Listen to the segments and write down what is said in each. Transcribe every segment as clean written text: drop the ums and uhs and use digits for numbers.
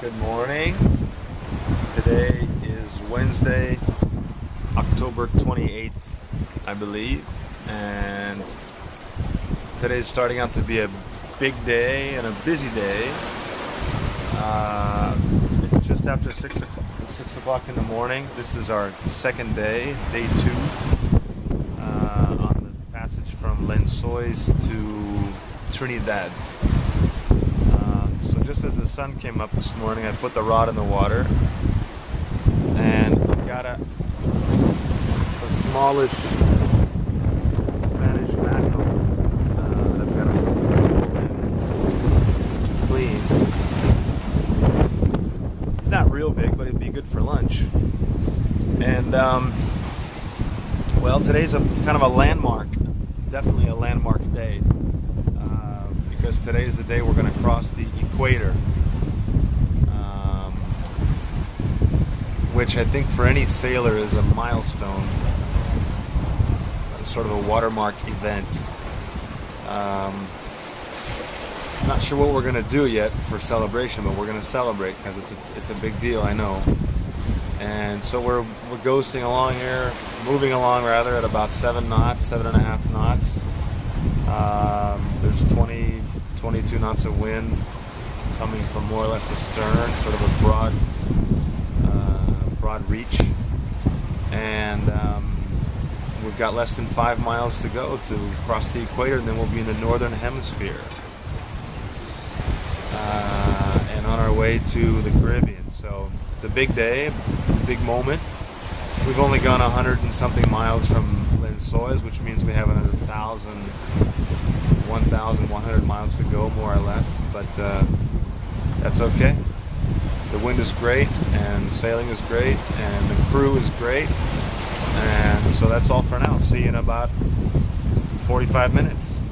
Good morning. Today is Wednesday, October 28th, I believe, and today's starting out to be a big day and a busy day. It's just after 6 o'clock in the morning. This is our second day, day 2, on the passage from Lençóis to Trinidad. So just as the sun came up this morning, I put the rod in the water, and I've got a smallish Spanish mackerel that I've got to clean. It's not real big, but it'd be good for lunch. And well, today's a kind of a landmark, definitely a landmark day. Because today is the day we're going to cross the equator, which I think for any sailor is a milestone, sort of a watermark event. Not sure what we're going to do yet for celebration, but we're going to celebrate because it's a big deal, I know. And so we're ghosting along here, moving along rather, at about 7 knots, 7.5 knots. There's 22 knots of wind coming from more or less astern, sort of a broad reach, and we've got less than 5 miles to go to cross the equator, and then we'll be in the northern hemisphere and on our way to the Caribbean. So it's a big day, a big moment. We've only gone 100 and something miles from Lençóis, which means we have another 1,100 miles to go, more or less, but that's okay. The wind is great, and sailing is great, and the crew is great, and so that's all for now. See you in about 45 minutes.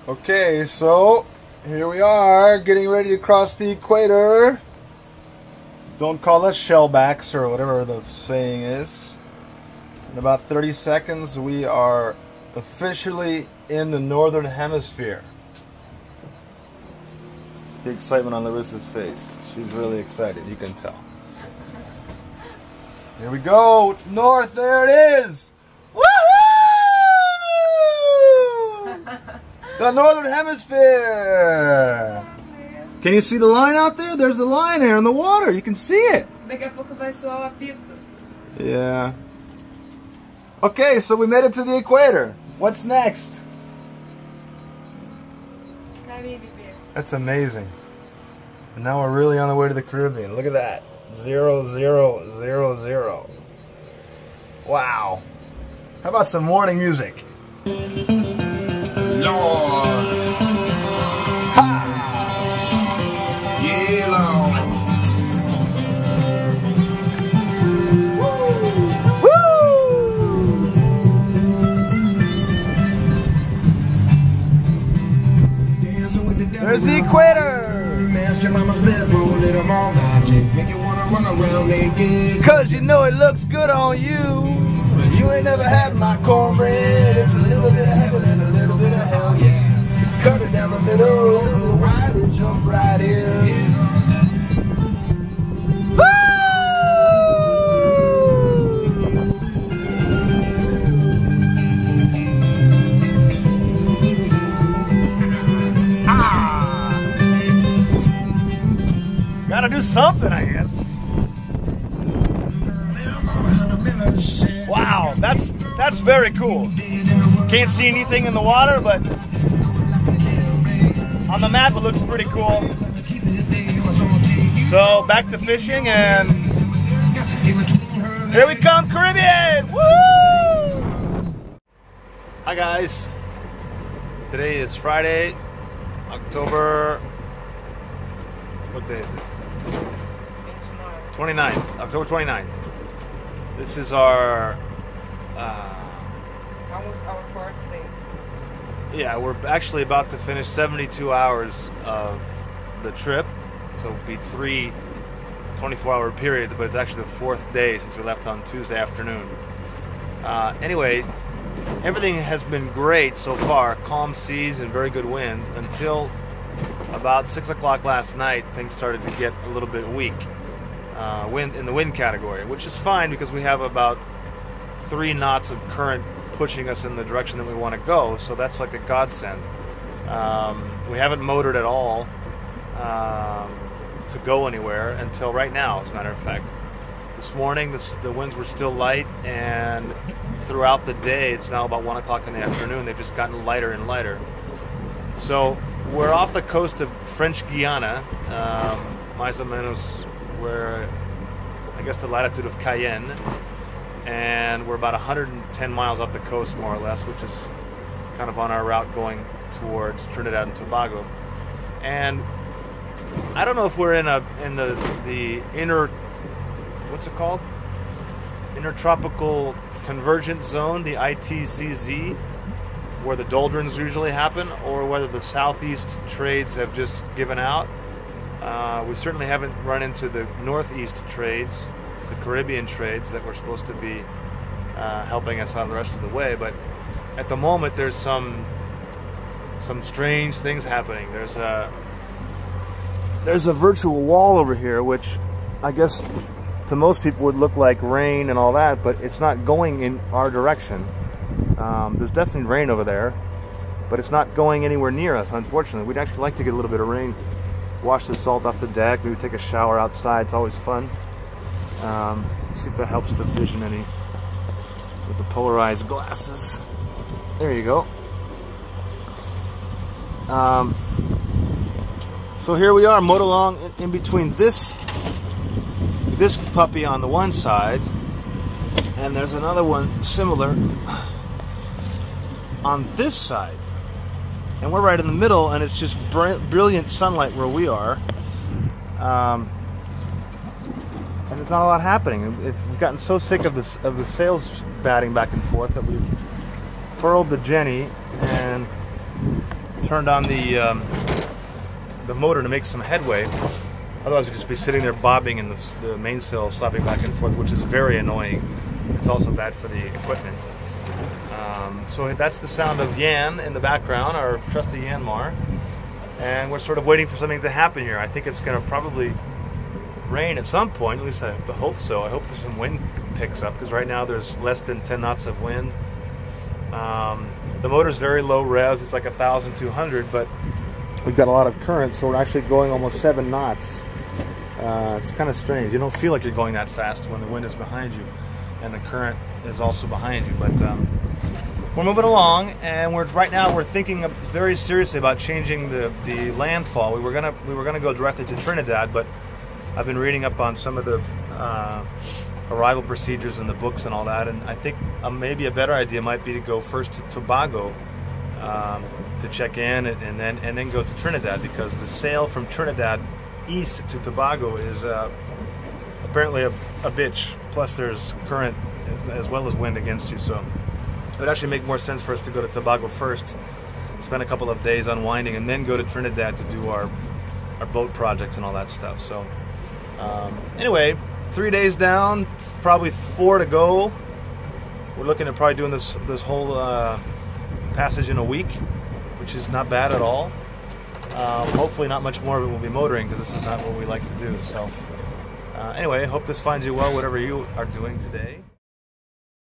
Okay, so here we are, getting ready to cross the equator. Don't call us shellbacks, or whatever the saying is. In about 30 seconds, we are officially in the northern hemisphere. The excitement on Larissa's face. She's really excited, you can tell. Here we go, north, there it is! The northern hemisphere! Can you see the line out there? There's the line here in the water. You can see it. Daqui a pouco vai soar o apito. Yeah. Okay, so we made it to the equator. What's next? Caribe. That's amazing. And now we're really on the way to the Caribbean. Look at that. 0000. Wow. How about some morning music? Lord. Ha! Yeah, Lord. Woo! There's the equator! Master mama's left for a little more magic. Make you wanna run around naked. Cause you know it looks good on you. You ain't never had my cornbread. It's a little bit of heaven and a little bit of hell, yeah. Cut it down the middle, a little wide and jump right in. Woo! Gotta do something, I guess. That's very cool. Can't see anything in the water, but on the map it looks pretty cool. So back to fishing, and here we come, Caribbean! Woo! Hi guys. Today is Friday, October, what day is it? 29th, October 29th. This is our Almost our fourth day. yeah, we're actually about to finish 72 hours of the trip. So it'll be 3 24-hour periods, but it's actually the 4th day since we left on Tuesday afternoon. Anyway, everything has been great so far. Calm seas and very good wind until about 6 o'clock last night. Things started to get a little bit weak. Wind in the wind category, which is fine because we have about 3 knots of current pushing us in the direction that we want to go, so that's like a godsend. We haven't motored at all to go anywhere until right now, as a matter of fact. This morning the winds were still light, and throughout the day, it's now about 1 o'clock in the afternoon, they've just gotten lighter and lighter. So we're off the coast of French Guiana, mais ou menos where I guess the latitude of Cayenne, and we're about 110 miles off the coast, more or less, which is kind of on our route going towards Trinidad and Tobago. And I don't know if we're in the inner, what's it called? Intertropical Convergence Zone, the ITCZ, where the doldrums usually happen, or whether the southeast trades have just given out. We certainly haven't run into the northeast trades, the Caribbean trades that were supposed to be helping us on the rest of the way, but at the moment there's some strange things happening. There's a virtual wall over here, which I guess to most people would look like rain and all that, but it's not going in our direction. There's definitely rain over there, but it's not going anywhere near us, unfortunately. We'd actually like to get a little bit of rain, wash the salt off the deck, maybe take a shower outside. It's always fun. See if that helps the vision any with the polarized glasses. There you go. So here we are, mowed along in between this puppy on the one side, and there's another one similar on this side. And we're right in the middle, and it's just brilliant sunlight where we are. And there's not a lot happening. We've gotten so sick of the sails batting back and forth that we've furled the Jenny and turned on the motor to make some headway. Otherwise, we'd just be sitting there bobbing and the mainsail slapping back and forth, which is very annoying. It's also bad for the equipment. So that's the sound of Yan in the background, our trusty Yanmar, and we're sort of waiting for something to happen here. I think it's going to probably rain at some point, at least I hope so. I hope some wind picks up, because right now there's less than 10 knots of wind. The motor's very low revs, it's like 1,200, but we've got a lot of current, so we're actually going almost 7 knots. It's kind of strange. You don't feel like you're going that fast when the wind is behind you and the current is also behind you, but we're moving along, and right now we're thinking very seriously about changing the landfall. We were gonna go directly to Trinidad, but I've been reading up on some of the arrival procedures in the books and all that, and I think maybe a better idea might be to go first to Tobago to check in, and then go to Trinidad, because the sail from Trinidad east to Tobago is apparently a bitch. Plus there's current as well as wind against you, so it would actually make more sense for us to go to Tobago first, spend a couple of days unwinding, and then go to Trinidad to do our boat projects and all that stuff. So anyway, 3 days down, probably 4 to go. We're looking at probably doing this whole passage in a week, which is not bad at all. Hopefully not much more of it will be motoring, because this is not what we like to do. So anyway, hope this finds you well, whatever you are doing today.